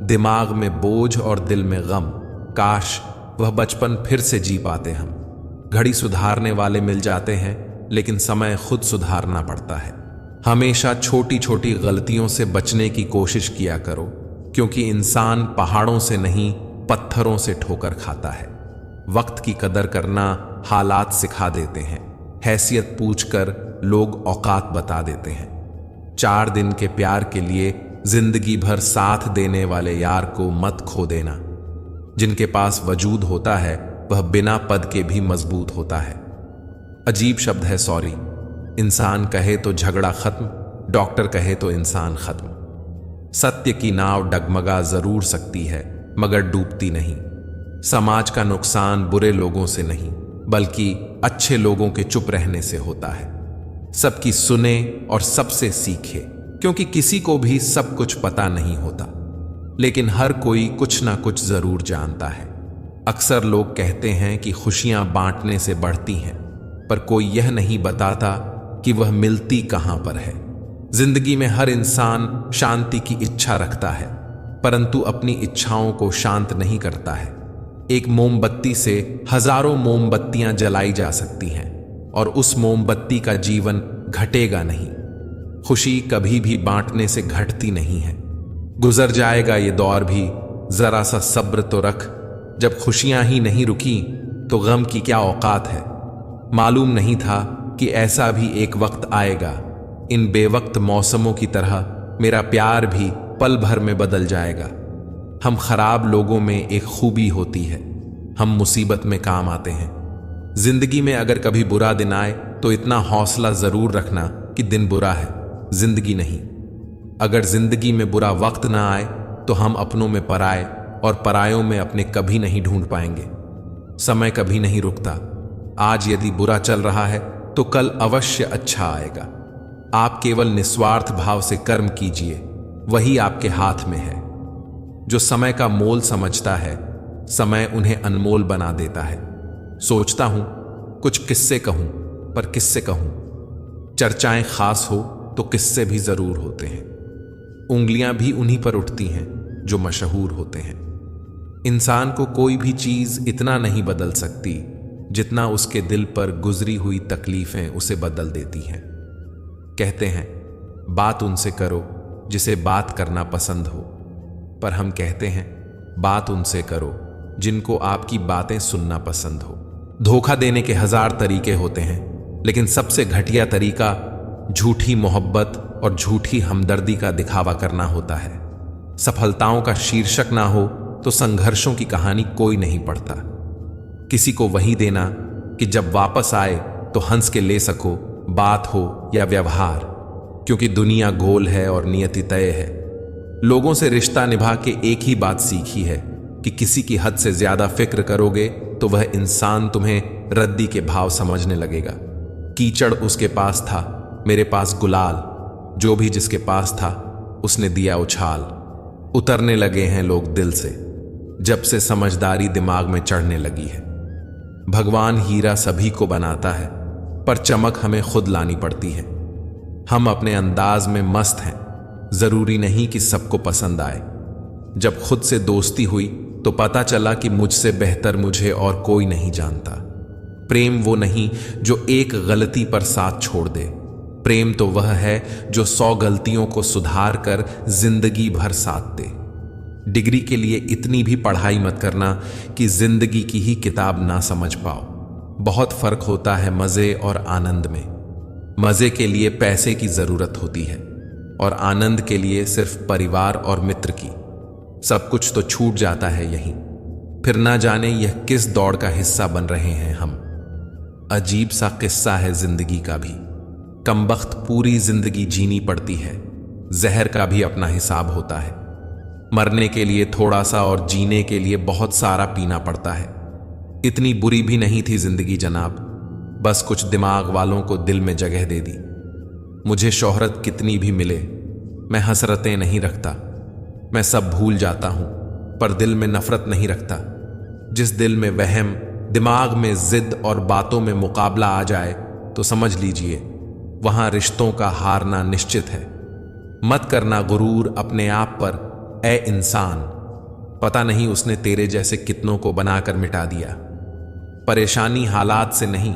दिमाग में बोझ और दिल में गम। काश वह बचपन फिर से जी पाते हम। घड़ी सुधारने वाले मिल जाते हैं, लेकिन समय खुद सुधारना पड़ता है। हमेशा छोटी छोटी गलतियों से बचने की कोशिश किया करो, क्योंकि इंसान पहाड़ों से नहीं पत्थरों से ठोकर खाता है। वक्त की कदर करना हालात सिखा देते हैं। हैसियत पूछकर लोग औकात बता देते हैं। 4 दिन के प्यार के लिए जिंदगी भर साथ देने वाले यार को मत खो देना। जिनके पास वजूद होता है वह बिना पद के भी मजबूत होता है। अजीब शब्द है सॉरी। इंसान कहे तो झगड़ा खत्म, डॉक्टर कहे तो इंसान खत्म। सत्य की नाव डगमगा जरूर सकती है मगर डूबती नहीं। समाज का नुकसान बुरे लोगों से नहीं बल्कि अच्छे लोगों के चुप रहने से होता है। सबकी सुने और सबसे सीखे, क्योंकि किसी को भी सब कुछ पता नहीं होता, लेकिन हर कोई कुछ ना कुछ जरूर जानता है। अक्सर लोग कहते हैं कि खुशियां बांटने से बढ़ती हैं, पर कोई यह नहीं बताता कि वह मिलती कहां पर है। जिंदगी में हर इंसान शांति की इच्छा रखता है, परंतु अपनी इच्छाओं को शांत नहीं करता है। एक मोमबत्ती से हजारों मोमबत्तियां जलाई जा सकती हैं और उस मोमबत्ती का जीवन घटेगा नहीं। खुशी कभी भी बांटने से घटती नहीं है। गुजर जाएगा ये दौर भी, जरा सा सब्र तो रख। जब खुशियां ही नहीं रुकी तो गम की क्या औकात है। मालूम नहीं था कि ऐसा भी एक वक्त आएगा। इन बेवक्त मौसमों की तरह मेरा प्यार भी पल भर में बदल जाएगा। हम खराब लोगों में एक खूबी होती है, हम मुसीबत में काम आते हैं। जिंदगी में अगर कभी बुरा दिन आए तो इतना हौसला जरूर रखना कि दिन बुरा है, जिंदगी नहीं। अगर जिंदगी में बुरा वक्त ना आए तो हम अपनों में पराए और परायों में अपने कभी नहीं ढूंढ पाएंगे। समय कभी नहीं रुकता। आज यदि बुरा चल रहा है तो कल अवश्य अच्छा आएगा। आप केवल निस्वार्थ भाव से कर्म कीजिए, वही आपके हाथ में है। जो समय का मोल समझता है, समय उन्हें अनमोल बना देता है। सोचता हूं कुछ किस्से कहूं, पर किससे कहूं। चर्चाएं खास हो तो किस्से भी जरूर होते हैं। उंगलियां भी उन्हीं पर उठती हैं जो मशहूर होते हैं। इंसान को कोई भी चीज इतना नहीं बदल सकती जितना उसके दिल पर गुजरी हुई तकलीफें उसे बदल देती हैं। कहते हैं बात उनसे करो जिसे बात करना पसंद हो, पर हम कहते हैं बात उनसे करो जिनको आपकी बातें सुनना पसंद हो। धोखा देने के 1000 तरीके होते हैं, लेकिन सबसे घटिया तरीका झूठी मोहब्बत और झूठी हमदर्दी का दिखावा करना होता है। सफलताओं का शीर्षक ना हो तो संघर्षों की कहानी कोई नहीं पढ़ता। किसी को वही देना कि जब वापस आए तो हंस के ले सको, बात हो या व्यवहार, क्योंकि दुनिया गोल है और नियति तय है। लोगों से रिश्ता निभा के एक ही बात सीखी है कि किसी की हद से ज्यादा फिक्र करोगे तो वह इंसान तुम्हें रद्दी के भाव समझने लगेगा। कीचड़ उसके पास था, मेरे पास गुलाल। जो भी जिसके पास था उसने दिया उछाल। उतरने लगे हैं लोग दिल से जब से समझदारी दिमाग में चढ़ने लगी है। भगवान हीरा सभी को बनाता है, पर चमक हमें खुद लानी पड़ती है। हम अपने अंदाज में मस्त हैं, जरूरी नहीं कि सबको पसंद आए। जब खुद से दोस्ती हुई तो पता चला कि मुझसे बेहतर मुझे और कोई नहीं जानता। प्रेम वो नहीं जो एक गलती पर साथ छोड़ दे। प्रेम तो वह है जो 100 गलतियों को सुधार कर जिंदगी भर साथ दे। डिग्री के लिए इतनी भी पढ़ाई मत करना कि जिंदगी की ही किताब ना समझ पाओ। बहुत फर्क होता है मजे और आनंद में। मजे के लिए पैसे की जरूरत होती है और आनंद के लिए सिर्फ परिवार और मित्र की। सब कुछ तो छूट जाता है यहीं, फिर ना जाने यह किस दौड़ का हिस्सा बन रहे हैं हम। अजीब सा किस्सा है जिंदगी का भी। कमबख्त पूरी जिंदगी जीनी पड़ती है। जहर का भी अपना हिसाब होता है। मरने के लिए थोड़ा सा और जीने के लिए बहुत सारा पीना पड़ता है। इतनी बुरी भी नहीं थी जिंदगी जनाब, बस कुछ दिमाग वालों को दिल में जगह दे दी। मुझे शोहरत कितनी भी मिले, मैं हसरतें नहीं रखता। मैं सब भूल जाता हूं, पर दिल में नफरत नहीं रखता। जिस दिल में वहम, दिमाग में जिद और बातों में मुकाबला आ जाए तो समझ लीजिए वहां रिश्तों का हारना निश्चित है। मत करना गुरूर अपने आप पर, ए इंसान। पता नहीं उसने तेरे जैसे कितनों को बनाकर मिटा दिया। परेशानी हालात से नहीं,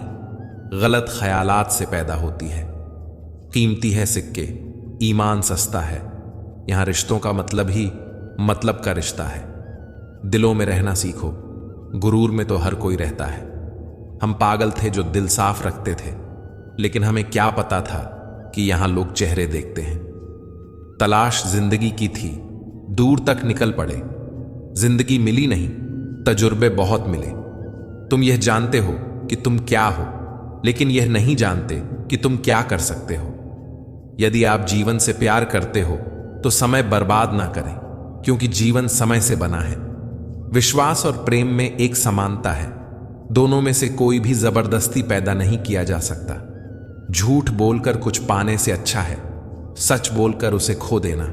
गलत ख्यालात से पैदा होती है। कीमती है सिक्के, ईमान सस्ता है। यहां रिश्तों का मतलब ही मतलब का रिश्ता है। दिलों में रहना सीखो, गुरूर में तो हर कोई रहता है। हम पागल थे जो दिल साफ रखते थे, लेकिन हमें क्या पता था कि यहां लोग चेहरे देखते हैं। तलाश जिंदगी की थी, दूर तक निकल पड़े। जिंदगी मिली नहीं, तजुर्बे बहुत मिले। तुम यह जानते हो कि तुम क्या हो, लेकिन यह नहीं जानते कि तुम क्या कर सकते हो। यदि आप जीवन से प्यार करते हो तो समय बर्बाद ना करें, क्योंकि जीवन समय से बना है। विश्वास और प्रेम में एक समानता है, दोनों में से कोई भी जबरदस्ती पैदा नहीं किया जा सकता। झूठ बोलकर कुछ पाने से अच्छा है सच बोलकर उसे खो देना।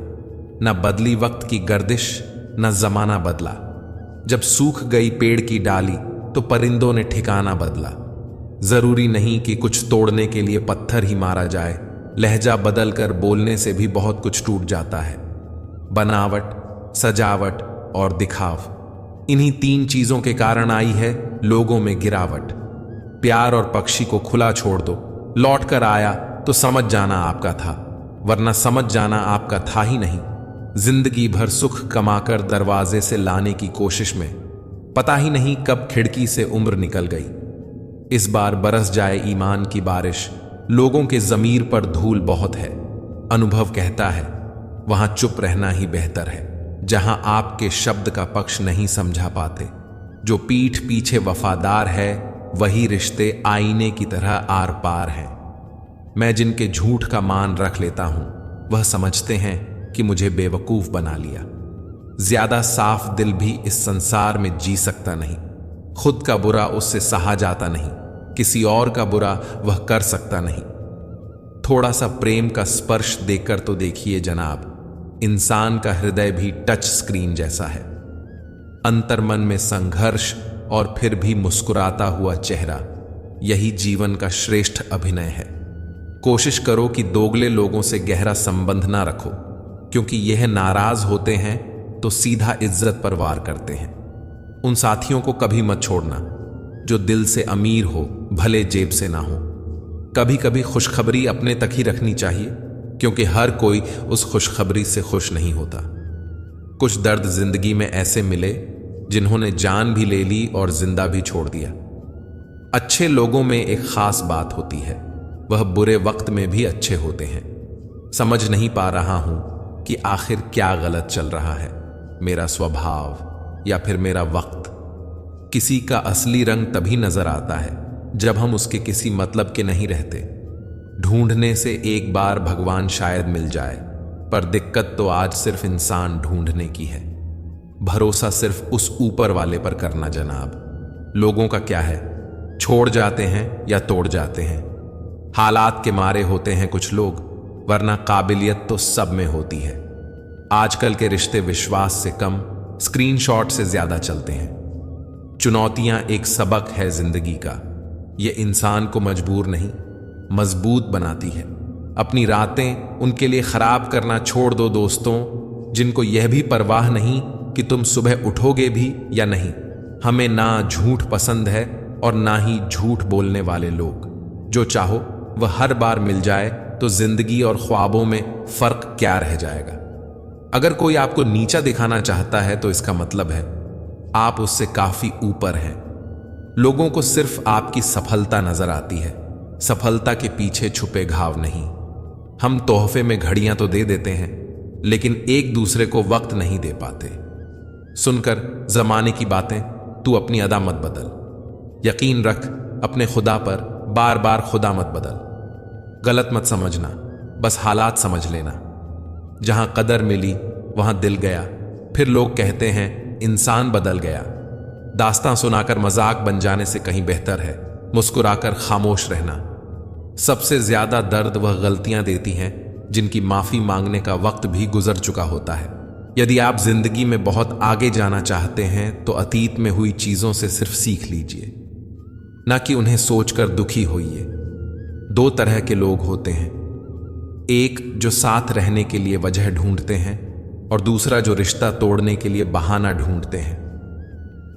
न बदली वक्त की गर्दिश, न जमाना बदला। जब सूख गई पेड़ की डाली तो परिंदों ने ठिकाना बदला। जरूरी नहीं कि कुछ तोड़ने के लिए पत्थर ही मारा जाए, लहजा बदल कर बोलने से भी बहुत कुछ टूट जाता है। बनावट, सजावट और दिखाव, इन्हीं 3 चीजों के कारण आई है लोगों में गिरावट। प्यार और पक्षी को खुला छोड़ दो, लौट कर आया तो समझ जाना आपका था, वरना समझ जाना आपका था ही नहीं। जिंदगी भर सुख कमाकर दरवाजे से लाने की कोशिश में पता ही नहीं कब खिड़की से उम्र निकल गई। इस बार बरस जाए ईमान की बारिश, लोगों के जमीर पर धूल बहुत है। अनुभव कहता है वहां चुप रहना ही बेहतर है, जहां आपके शब्द का पक्ष नहीं समझा पाते। जो पीठ पीछे वफादार है वही रिश्ते आईने की तरह आर पार हैं। मैं जिनके झूठ का मान रख लेता हूं वह समझते हैं कि मुझे बेवकूफ बना लिया। ज्यादा साफ दिल भी इस संसार में जी सकता नहीं। खुद का बुरा उससे सहा जाता नहीं, किसी और का बुरा वह कर सकता नहीं। थोड़ा सा प्रेम का स्पर्श देकर तो देखिए जनाब, इंसान का हृदय भी टच स्क्रीन जैसा है। अंतर्मन में संघर्ष और फिर भी मुस्कुराता हुआ चेहरा, यही जीवन का श्रेष्ठ अभिनय है। कोशिश करो कि दोगले लोगों से गहरा संबंध ना रखो, क्योंकि यह नाराज होते हैं तो सीधा इज्जत पर वार करते हैं। उन साथियों को कभी मत छोड़ना जो दिल से अमीर हो, भले जेब से ना हो। कभी कभी खुशखबरी अपने तक ही रखनी चाहिए, क्योंकि हर कोई उस खुशखबरी से खुश नहीं होता। कुछ दर्द जिंदगी में ऐसे मिले जिन्होंने जान भी ले ली और जिंदा भी छोड़ दिया। अच्छे लोगों में एक खास बात होती है, वह बुरे वक्त में भी अच्छे होते हैं। समझ नहीं पा रहा हूं कि आखिर क्या गलत चल रहा है, मेरा स्वभाव या फिर मेरा वक्त। किसी का असली रंग तभी नजर आता है जब हम उसके किसी मतलब के नहीं रहते। ढूंढने से एक बार भगवान शायद मिल जाए, पर दिक्कत तो आज सिर्फ इंसान ढूंढने की है। भरोसा सिर्फ उस ऊपर वाले पर करना जनाब। लोगों का क्या है, छोड़ जाते हैं या तोड़ जाते हैं। हालात के मारे होते हैं कुछ लोग, वरना काबिलियत तो सब में होती है। आजकल के रिश्ते विश्वास से कम स्क्रीनशॉट से ज्यादा चलते हैं। चुनौतियां एक सबक है जिंदगी का, यह इंसान को मजबूर नहीं मजबूत बनाती है। अपनी रातें उनके लिए खराब करना छोड़ दो दोस्तों, जिनको यह भी परवाह नहीं कि तुम सुबह उठोगे भी या नहीं। हमें ना झूठ पसंद है और ना ही झूठ बोलने वाले लोग। जो चाहो वह हर बार मिल जाए तो जिंदगी और ख्वाबों में फर्क क्या रह जाएगा। अगर कोई आपको नीचा दिखाना चाहता है तो इसका मतलब है आप उससे काफी ऊपर हैं। लोगों को सिर्फ आपकी सफलता नजर आती है, सफलता के पीछे छुपे घाव नहीं। हम तोहफे में घड़ियां तो दे देते हैं, लेकिन एक दूसरे को वक्त नहीं दे पाते। सुनकर जमाने की बातें तू अपनी अदा मत बदल। यकीन रख अपने खुदा पर, बार बार खुदा मत बदल। गलत मत समझना, बस हालात समझ लेना। जहां कदर मिली वहां दिल गया। फिर लोग कहते हैं इंसान बदल गया। दास्तां सुनाकर मजाक बन जाने से कहीं बेहतर है मुस्कुराकर खामोश रहना। सबसे ज्यादा दर्द वह गलतियां देती हैं जिनकी माफी मांगने का वक्त भी गुजर चुका होता है। यदि आप जिंदगी में बहुत आगे जाना चाहते हैं तो अतीत में हुई चीजों से सिर्फ सीख लीजिए, ना कि उन्हें सोचकर दुखी होइए। 2 तरह के लोग होते हैं, एक जो साथ रहने के लिए वजह ढूंढते हैं और दूसरा जो रिश्ता तोड़ने के लिए बहाना ढूंढते हैं।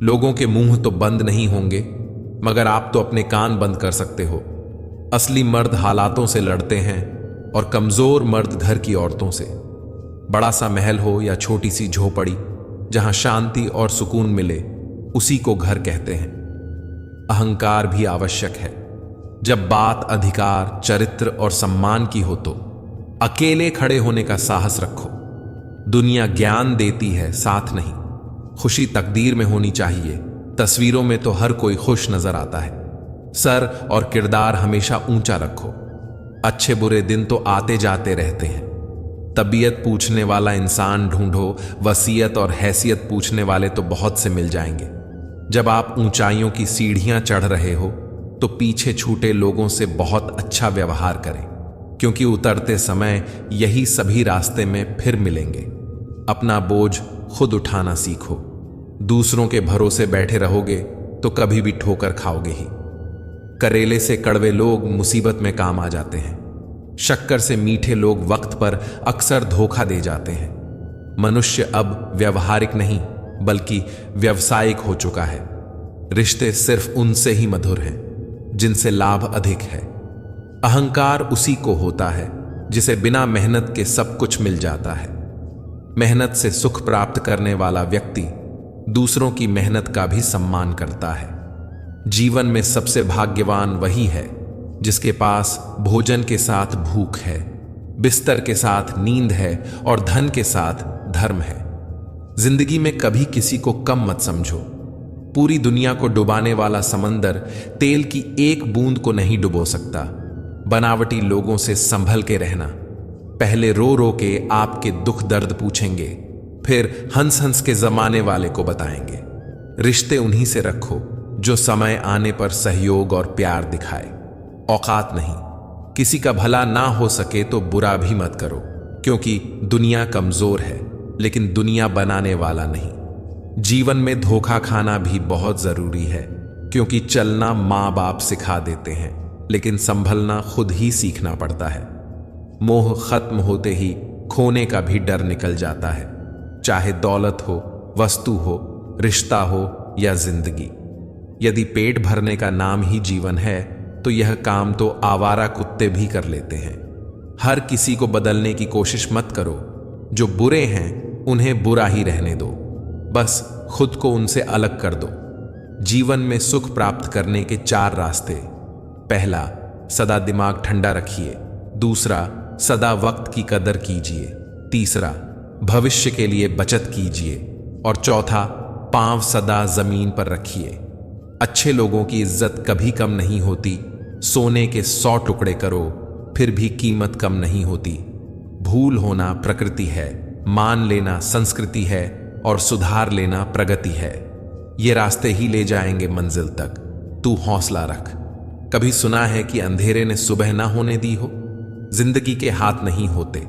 लोगों के मुंह तो बंद नहीं होंगे, मगर आप तो अपने कान बंद कर सकते हो। असली मर्द हालातों से लड़ते हैं और कमजोर मर्द घर की औरतों से। बड़ा सा महल हो या छोटी सी झोपड़ी, जहां शांति और सुकून मिले उसी को घर कहते हैं। अहंकार भी आवश्यक है। जब बात अधिकार, चरित्र और सम्मान की हो तो अकेले खड़े होने का साहस रखो। दुनिया ज्ञान देती है, साथ नहीं। खुशी तकदीर में होनी चाहिए, तस्वीरों में तो हर कोई खुश नजर आता है। सर और किरदार हमेशा ऊंचा रखो। अच्छे बुरे दिन तो आते जाते रहते हैं। तबीयत पूछने वाला इंसान ढूंढो, वसीयत और हैसियत पूछने वाले तो बहुत से मिल जाएंगे। जब आप ऊंचाइयों की सीढ़ियां चढ़ रहे हो तो पीछे छूटे लोगों से बहुत अच्छा व्यवहार करें, क्योंकि उतरते समय यही सभी रास्ते में फिर मिलेंगे। अपना बोझ खुद उठाना सीखो। दूसरों के भरोसे बैठे रहोगे तो कभी भी ठोकर खाओगे ही। करेले से कड़वे लोग मुसीबत में काम आ जाते हैं। शक्कर से मीठे लोग वक्त पर अक्सर धोखा दे जाते हैं। मनुष्य अब व्यवहारिक नहीं बल्कि व्यावसायिक हो चुका है। रिश्ते सिर्फ उनसे ही मधुर हैं जिनसे लाभ अधिक है। अहंकार उसी को होता है जिसे बिना मेहनत के सब कुछ मिल जाता है। मेहनत से सुख प्राप्त करने वाला व्यक्ति दूसरों की मेहनत का भी सम्मान करता है। जीवन में सबसे भाग्यवान वही है जिसके पास भोजन के साथ भूख है, बिस्तर के साथ नींद है और धन के साथ धर्म है। जिंदगी में कभी किसी को कम मत समझो। पूरी दुनिया को डुबाने वाला समंदर तेल की एक बूंद को नहीं डुबो सकता। बनावटी लोगों से संभल के रहना। पहले रो रो के आपके दुख दर्द पूछेंगे, फिर हंस हंस के जमाने वाले को बताएंगे। रिश्ते उन्हीं से रखो जो समय आने पर सहयोग और प्यार दिखाए। औकात नहीं, किसी का भला ना हो सके तो बुरा भी मत करो, क्योंकि दुनिया कमजोर है लेकिन दुनिया बनाने वाला नहीं। जीवन में धोखा खाना भी बहुत जरूरी है, क्योंकि चलना माँ बाप सिखा देते हैं लेकिन संभलना खुद ही सीखना पड़ता है। मोह खत्म होते ही खोने का भी डर निकल जाता है, चाहे दौलत हो, वस्तु हो, रिश्ता हो या जिंदगी। यदि पेट भरने का नाम ही जीवन है तो यह काम तो आवारा कुत्ते भी कर लेते हैं। हर किसी को बदलने की कोशिश मत करो। जो बुरे हैं उन्हें बुरा ही रहने दो, बस खुद को उनसे अलग कर दो। जीवन में सुख प्राप्त करने के 4 रास्ते। पहला, सदा दिमाग ठंडा रखिए। दूसरा, सदा वक्त की कदर कीजिए। तीसरा, भविष्य के लिए बचत कीजिए। और चौथा, पांव सदा जमीन पर रखिए। अच्छे लोगों की इज्जत कभी कम नहीं होती। सोने के 100 टुकड़े करो फिर भी कीमत कम नहीं होती। भूल होना प्रकृति है, मान लेना संस्कृति है और सुधार लेना प्रगति है। ये रास्ते ही ले जाएंगे मंजिल तक। तू हौसला रख। कभी सुना है कि अंधेरे ने सुबह ना होने दी हो? जिंदगी के हाथ नहीं होते,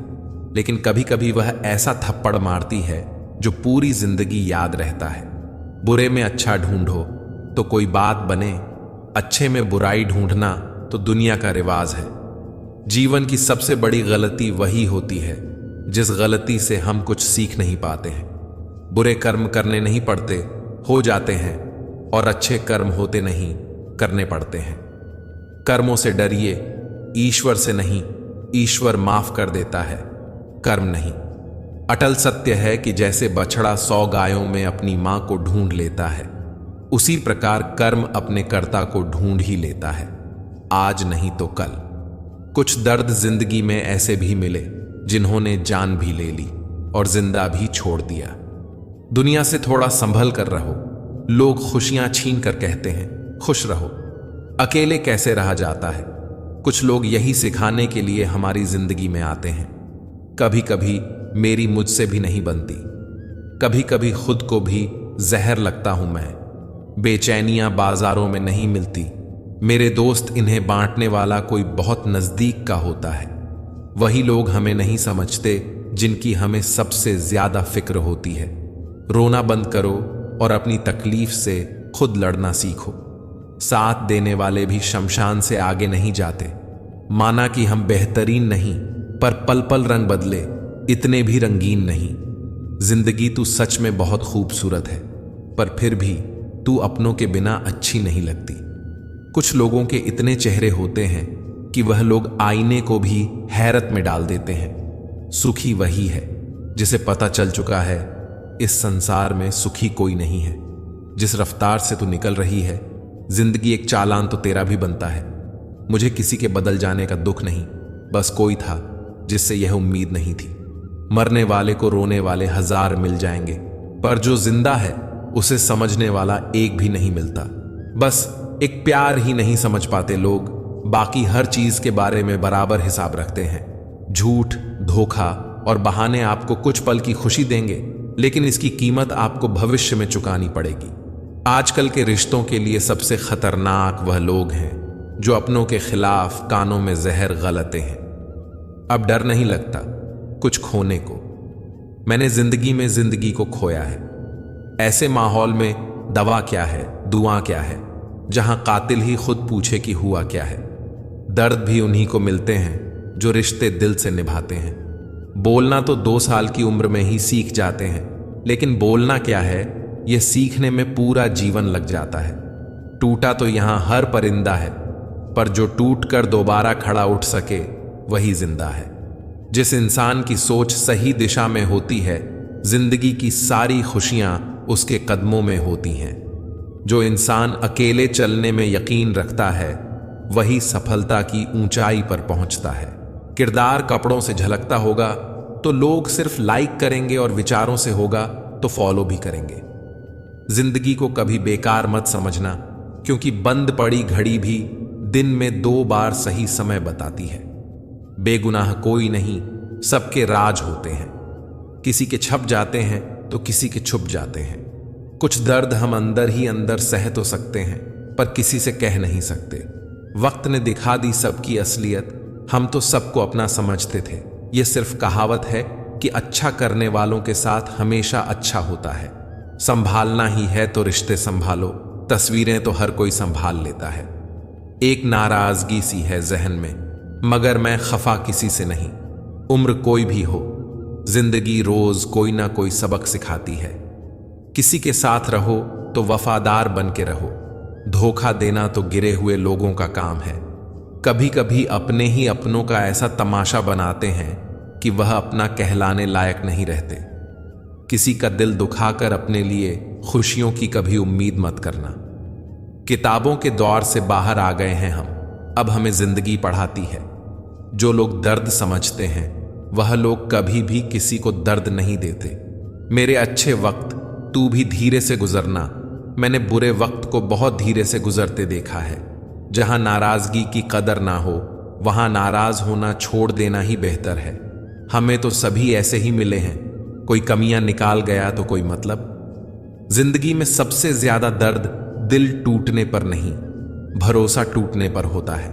लेकिन कभी कभी वह ऐसा थप्पड़ मारती है जो पूरी जिंदगी याद रहता है। बुरे में अच्छा ढूंढो तो कोई बात बने, अच्छे में बुराई ढूंढना तो दुनिया का रिवाज है। जीवन की सबसे बड़ी गलती वही होती है जिस गलती से हम कुछ सीख नहीं पाते हैं। बुरे कर्म करने नहीं पड़ते, हो जाते हैं, और अच्छे कर्म होते नहीं, करने पड़ते हैं। कर्मों से डरिए, ईश्वर से नहीं। ईश्वर माफ कर देता है, कर्म नहीं। अटल सत्य है कि जैसे बछड़ा 100 गायों में अपनी मां को ढूंढ लेता है, उसी प्रकार कर्म अपने कर्ता को ढूंढ ही लेता है, आज नहीं तो कल। कुछ दर्द जिंदगी में ऐसे भी मिले जिन्होंने जान भी ले ली और जिंदा भी छोड़ दिया। दुनिया से थोड़ा संभल कर रहो। लोग खुशियां छीन कर कहते हैं खुश रहो। अकेले कैसे रहा जाता है? कुछ लोग यही सिखाने के लिए हमारी जिंदगी में आते हैं। कभी कभी मेरी मुझसे भी नहीं बनती, कभी कभी खुद को भी जहर लगता हूं मैं। बेचैनियां बाजारों में नहीं मिलती। मेरे दोस्त इन्हें बांटने वाला कोई बहुत नजदीक का होता है। वही लोग हमें नहीं समझते जिनकी हमें सबसे ज्यादा फिक्र होती है। रोना बंद करो और अपनी तकलीफ से खुद लड़ना सीखो। साथ देने वाले भी शमशान से आगे नहीं जाते। माना कि हम बेहतरीन नहीं, पर पल पल रंग बदले, इतने भी रंगीन नहीं। जिंदगी तू सच में बहुत खूबसूरत है, पर फिर भी तू अपनों के बिना अच्छी नहीं लगती। कुछ लोगों के इतने चेहरे होते हैं कि वह लोग आईने को भी हैरत में डाल देते हैं। सुखी वही है जिसे पता चल चुका है इस संसार में सुखी कोई नहीं है। जिस रफ्तार से तू निकल रही है, जिंदगी एक चालान तो तेरा भी बनता है। मुझे किसी के बदल जाने का दुख नहीं, बस कोई था जिससे यह उम्मीद नहीं थी। मरने वाले को रोने वाले 1000 मिल जाएंगे, पर जो जिंदा है उसे समझने वाला एक भी नहीं मिलता। बस एक प्यार ही नहीं समझ पाते लोग, बाकी हर चीज के बारे में बराबर हिसाब रखते हैं। झूठ, धोखा और बहाने आपको कुछ पल की खुशी देंगे, लेकिन इसकी कीमत आपको भविष्य में चुकानी पड़ेगी। आजकल के रिश्तों के लिए सबसे खतरनाक वह लोग हैं जो अपनों के खिलाफ कानों में जहर गलते हैं। अब डर नहीं लगता कुछ खोने को। मैंने जिंदगी में जिंदगी को खोया है। ऐसे माहौल में दवा क्या है, दुआ क्या है, जहां कातिल ही खुद पूछे कि हुआ क्या है। दर्द भी उन्हीं को मिलते हैं जो रिश्ते दिल से निभाते हैं। बोलना तो 2 साल की उम्र में ही सीख जाते हैं, लेकिन बोलना क्या है यह सीखने में पूरा जीवन लग जाता है। टूटा तो यहां हर परिंदा है, पर जो टूट कर दोबारा खड़ा उठ सके वही जिंदा है। जिस इंसान की सोच सही दिशा में होती है, जिंदगी की सारी खुशियां उसके कदमों में होती हैं। जो इंसान अकेले चलने में यकीन रखता है, वही सफलता की ऊंचाई पर पहुंचता है। किरदार कपड़ों से झलकता होगा तो लोग सिर्फ लाइक करेंगे, और विचारों से होगा तो फॉलो भी करेंगे। जिंदगी को कभी बेकार मत समझना, क्योंकि बंद पड़ी घड़ी भी दिन में 2 बार सही समय बताती है। बेगुनाह कोई नहीं, सबके राज होते हैं। किसी के छप जाते हैं तो किसी के छुप जाते हैं। कुछ दर्द हम अंदर ही अंदर सह तो सकते हैं, पर किसी से कह नहीं सकते। वक्त ने दिखा दी सबकी असलियत, हम तो सबको अपना समझते थे। यह सिर्फ कहावत है कि अच्छा करने वालों के साथ हमेशा अच्छा होता है। संभालना ही है तो रिश्ते संभालो, तस्वीरें तो हर कोई संभाल लेता है। एक नाराजगी सी है जहन में, मगर मैं खफा किसी से नहीं। उम्र कोई भी हो, जिंदगी रोज कोई ना कोई सबक सिखाती है। किसी के साथ रहो तो वफादार बन के रहो। धोखा देना तो गिरे हुए लोगों का काम है। कभी कभी अपने ही अपनों का ऐसा तमाशा बनाते हैं कि वह अपना कहलाने लायक नहीं रहते। किसी का दिल दुखाकर अपने लिए खुशियों की कभी उम्मीद मत करना। किताबों के दौर से बाहर आ गए हैं हम, अब हमें जिंदगी पढ़ाती है। जो लोग दर्द समझते हैं, वह लोग कभी भी किसी को दर्द नहीं देते। मेरे अच्छे वक्त तू भी धीरे से गुजरना, मैंने बुरे वक्त को बहुत धीरे से गुजरते देखा है। जहां नाराजगी की कदर ना हो, वहां नाराज होना छोड़ देना ही बेहतर है। हमें तो सभी ऐसे ही मिले हैं, कोई कमियां निकाल गया तो कोई मतलब। जिंदगी में सबसे ज्यादा दर्द दिल टूटने पर नहीं, भरोसा टूटने पर होता है।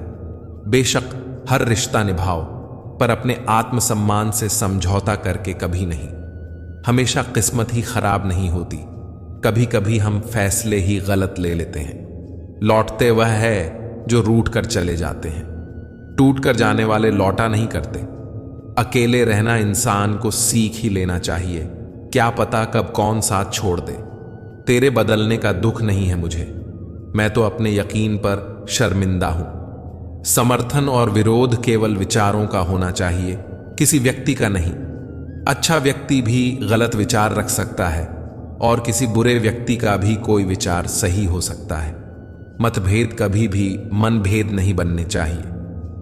बेशक हर रिश्ता निभाओ, पर अपने आत्मसम्मान से समझौता करके कभी नहीं। हमेशा किस्मत ही खराब नहीं होती, कभी कभी हम फैसले ही गलत ले लेते हैं। लौटते वह है जो रूठ कर चले जाते हैं, टूट कर जाने वाले लौटा नहीं करते। अकेले रहना इंसान को सीख ही लेना चाहिए, क्या पता कब कौन साथ छोड़ दे। तेरे बदलने का दुख नहीं है मुझे, मैं तो अपने यकीन पर शर्मिंदा हूं। समर्थन और विरोध केवल विचारों का होना चाहिए, किसी व्यक्ति का नहीं। अच्छा व्यक्ति भी गलत विचार रख सकता है, और किसी बुरे व्यक्ति का भी कोई विचार सही हो सकता है। मतभेद कभी भी मनभेद नहीं बनने चाहिए।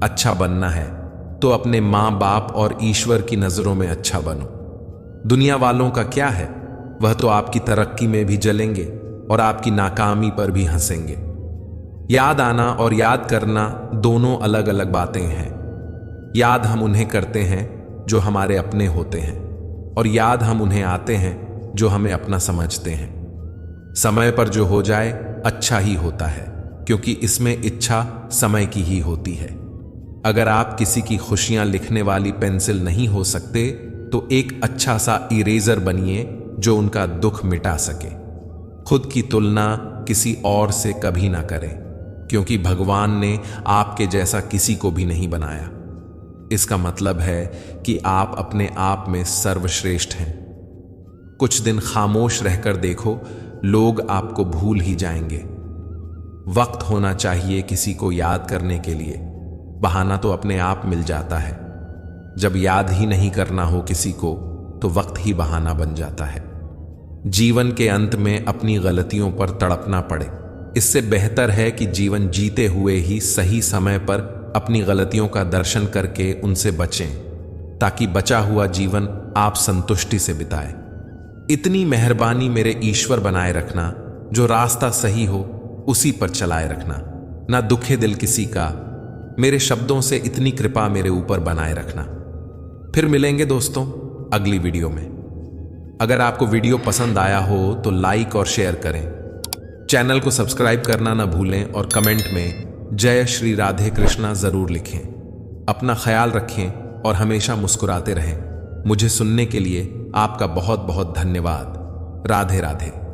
अच्छा बनना है तो अपने माँ बाप और ईश्वर की नजरों में अच्छा बनो। दुनिया वालों का क्या है, वह तो आपकी तरक्की में भी जलेंगे और आपकी नाकामी पर भी हंसेंगे। याद आना और याद करना दोनों अलग अलग बातें हैं। याद हम उन्हें करते हैं जो हमारे अपने होते हैं, और याद हम उन्हें आते हैं जो हमें अपना समझते हैं। समय पर जो हो जाए अच्छा ही होता है, क्योंकि इसमें इच्छा समय की ही होती है। अगर आप किसी की खुशियां लिखने वाली पेंसिल नहीं हो सकते, तो एक अच्छा सा इरेजर बनिए जो उनका दुख मिटा सके। खुद की तुलना किसी और से कभी ना करें, क्योंकि भगवान ने आपके जैसा किसी को भी नहीं बनाया। इसका मतलब है कि आप अपने आप में सर्वश्रेष्ठ हैं। कुछ दिन खामोश रहकर देखो, लोग आपको भूल ही जाएंगे। वक्त होना चाहिए किसी को याद करने के लिए, बहाना तो अपने आप मिल जाता है। जब याद ही नहीं करना हो किसी को, तो वक्त ही बहाना बन जाता है। जीवन के अंत में अपनी गलतियों पर तड़पना पड़े, इससे बेहतर है कि जीवन जीते हुए ही सही समय पर अपनी गलतियों का दर्शन करके उनसे बचें, ताकि बचा हुआ जीवन आप संतुष्टि से बिताएं। इतनी मेहरबानी मेरे ईश्वर बनाए रखना, जो रास्ता सही हो उसी पर चलाए रखना, ना दुखे दिल किसी का, मेरे शब्दों से इतनी कृपा मेरे ऊपर बनाए रखना। फिर मिलेंगे दोस्तों अगली वीडियो में। अगर आपको वीडियो पसंद आया हो तो लाइक और शेयर करें, चैनल को सब्सक्राइब करना ना भूलें और कमेंट में जय श्री राधे कृष्णा जरूर लिखें। अपना ख्याल रखें और हमेशा मुस्कुराते रहें। मुझे सुनने के लिए आपका बहुत बहुत धन्यवाद। राधे राधे।